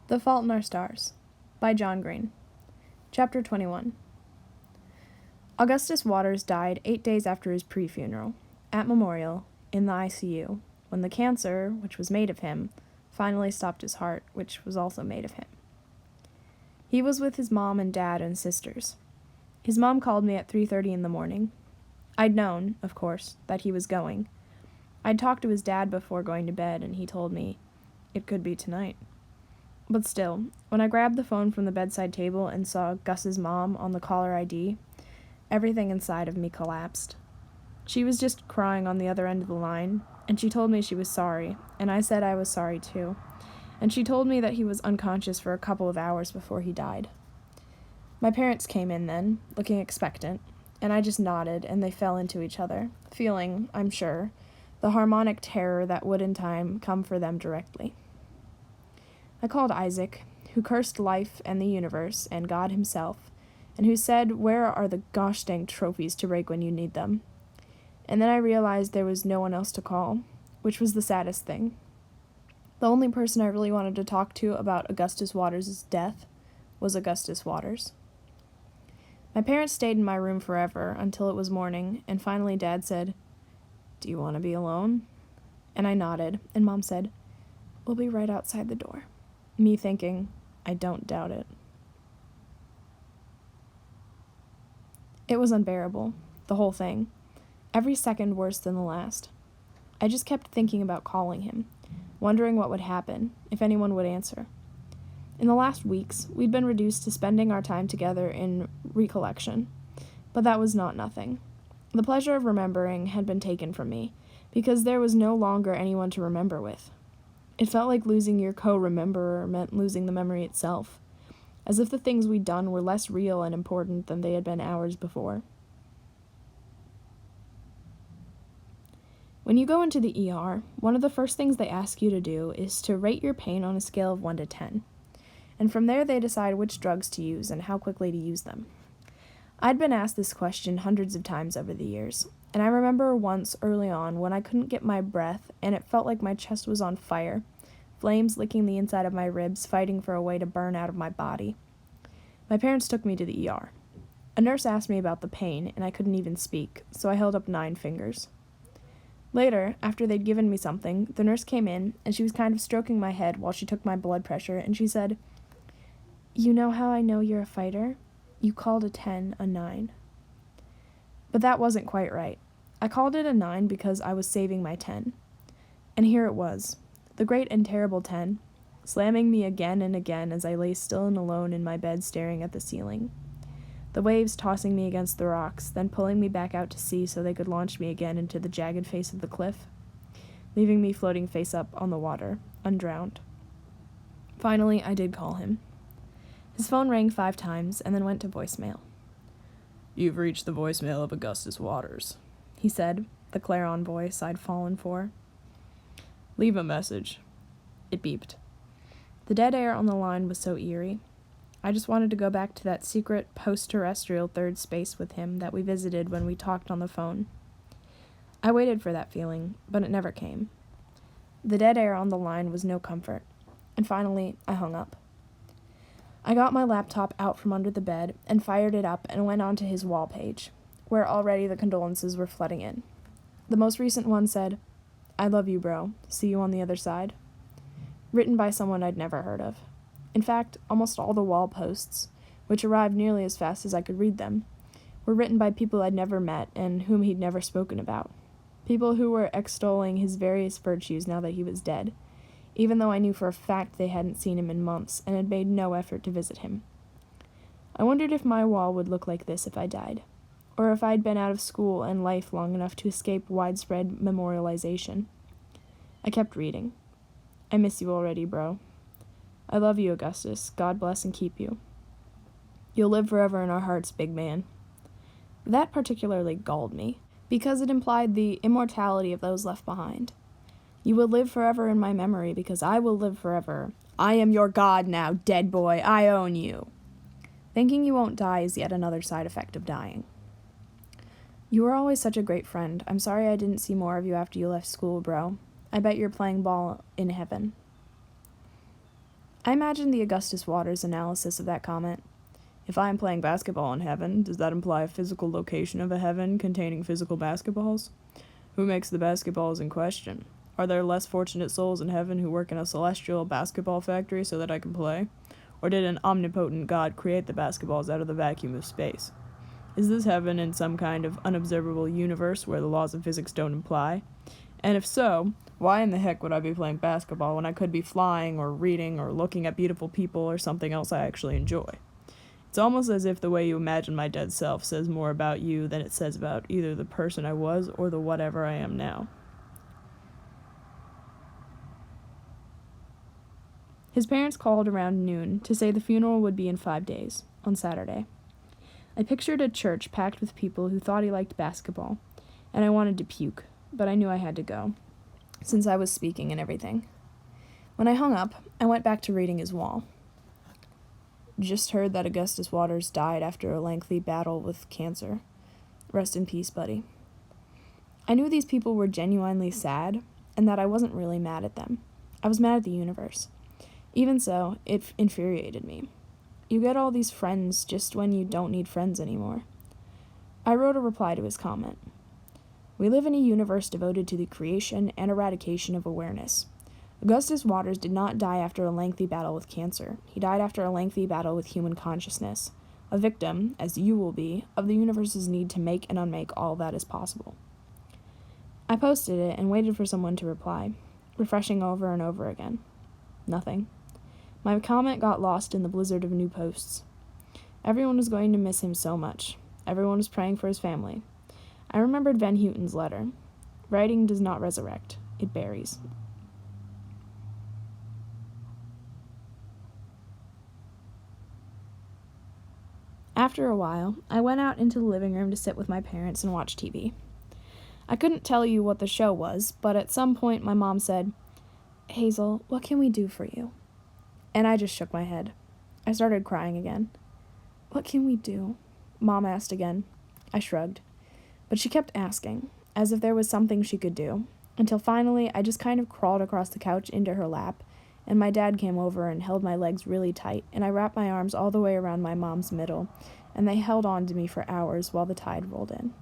The Fault in Our Stars by John Green. Chapter 21. Augustus Waters died 8 days after his pre-funeral, at Memorial, in the ICU, when the cancer, which was made of him, finally stopped his heart, which was also made of him. He was with his mom and dad and sisters. His mom called me at 3:30 in the morning. I'd known, of course, that he was going. I'd talked to his dad before going to bed, and he told me, it could be tonight. But still, when I grabbed the phone from the bedside table and saw Gus's mom on the caller ID, everything inside of me collapsed. She was just crying on the other end of the line, and she told me she was sorry, and I said I was sorry too, and she told me that he was unconscious for a couple of hours before he died. My parents came in then, looking expectant, and I just nodded, and they fell into each other, feeling, I'm sure, the harmonic terror that would in time come for them directly. I called Isaac, who cursed life and the universe and God himself, and who said, where are the gosh dang trophies to break when you need them? And then I realized there was no one else to call, which was the saddest thing. The only person I really wanted to talk to about Augustus Waters' death was Augustus Waters. My parents stayed in my room forever until it was morning, and finally Dad said, "Do you want to be alone?" And I nodded, and Mom said, "We'll be right outside the door." Me thinking, I don't doubt it. It was unbearable, the whole thing. Every second worse than the last. I just kept thinking about calling him, wondering what would happen, if anyone would answer. In the last weeks, we'd been reduced to spending our time together in recollection, but that was not nothing. The pleasure of remembering had been taken from me, because there was no longer anyone to remember with. It felt like losing your co-rememberer meant losing the memory itself, as if the things we'd done were less real and important than they had been hours before. When you go into the ER, one of the first things they ask you to do is to rate your pain on a scale of 1 to 10, and from there they decide which drugs to use and how quickly to use them. I'd been asked this question hundreds of times over the years, and I remember once early on when I couldn't get my breath and it felt like my chest was on fire, flames licking the inside of my ribs, fighting for a way to burn out of my body. My parents took me to the ER. A nurse asked me about the pain, and I couldn't even speak, so I held up 9 fingers. Later, after they'd given me something, the nurse came in, and she was kind of stroking my head while she took my blood pressure, and she said, "You know how I know you're a fighter? You called a 10 a 9. But that wasn't quite right. I called it a 9 because I was saving my 10. And here it was, the great and terrible 10, slamming me again and again as I lay still and alone in my bed staring at the ceiling. The waves tossing me against the rocks, then pulling me back out to sea so they could launch me again into the jagged face of the cliff, leaving me floating face up on the water, undrowned. Finally, I did call him. His phone rang 5 times and then went to voicemail. "You've reached the voicemail of Augustus Waters," he said, the clarion voice I'd fallen for. "Leave a message." It beeped. The dead air on the line was so eerie. I just wanted to go back to that secret post-terrestrial third space with him that we visited when we talked on the phone. I waited for that feeling, but it never came. The dead air on the line was no comfort, and finally I hung up. I got my laptop out from under the bed and fired it up and went onto his wall page, where already the condolences were flooding in. The most recent one said, "I love you, bro. See you on the other side." Written by someone I'd never heard of. In fact, almost all the wall posts, which arrived nearly as fast as I could read them, were written by people I'd never met and whom he'd never spoken about. People who were extolling his various virtues now that he was dead, even though I knew for a fact they hadn't seen him in months and had made no effort to visit him. I wondered if my wall would look like this if I died, or if I'd been out of school and life long enough to escape widespread memorialization. I kept reading. "I miss you already, bro. I love you, Augustus. God bless and keep you. You'll live forever in our hearts, big man." That particularly galled me, because it implied the immortality of those left behind. "You will live forever in my memory because I will live forever. I am your god now, dead boy. I own you." Thinking you won't die is yet another side effect of dying. "You were always such a great friend. I'm sorry I didn't see more of you after you left school, bro. I bet you're playing ball in heaven." I imagined the Augustus Waters analysis of that comment. If I am playing basketball in heaven, does that imply a physical location of a heaven containing physical basketballs? Who makes the basketballs in question? Are there less fortunate souls in heaven who work in a celestial basketball factory so that I can play? Or did an omnipotent God create the basketballs out of the vacuum of space? Is this heaven in some kind of unobservable universe where the laws of physics don't apply? And if so, why in the heck would I be playing basketball when I could be flying or reading or looking at beautiful people or something else I actually enjoy? It's almost as if the way you imagine my dead self says more about you than it says about either the person I was or the whatever I am now. His parents called around noon to say the funeral would be in 5 days, on Saturday. I pictured a church packed with people who thought he liked basketball, and I wanted to puke, but I knew I had to go, since I was speaking and everything. When I hung up, I went back to reading his wall. Just heard that Augustus Waters died after a lengthy battle with cancer. Rest in peace, buddy. I knew these people were genuinely sad, and that I wasn't really mad at them. I was mad at the universe. Even so, it infuriated me. You get all these friends just when you don't need friends anymore. I wrote a reply to his comment. We live in a universe devoted to the creation and eradication of awareness. Augustus Waters did not die after a lengthy battle with cancer. He died after a lengthy battle with human consciousness, a victim, as you will be, of the universe's need to make and unmake all that is possible. I posted it and waited for someone to reply, refreshing over and over again. Nothing. My comment got lost in the blizzard of new posts. Everyone was going to miss him so much. Everyone was praying for his family. I remembered Van Houten's letter. Writing does not resurrect. It buries. After a while, I went out into the living room to sit with my parents and watch TV. I couldn't tell you what the show was, but at some point my mom said, "Hazel, what can we do for you?" And I just shook my head. I started crying again. "What can we do?" Mom asked again. I shrugged. But she kept asking, as if there was something she could do, until finally I just kind of crawled across the couch into her lap, and my dad came over and held my legs really tight, and I wrapped my arms all the way around my mom's middle, and they held on to me for hours while the tide rolled in.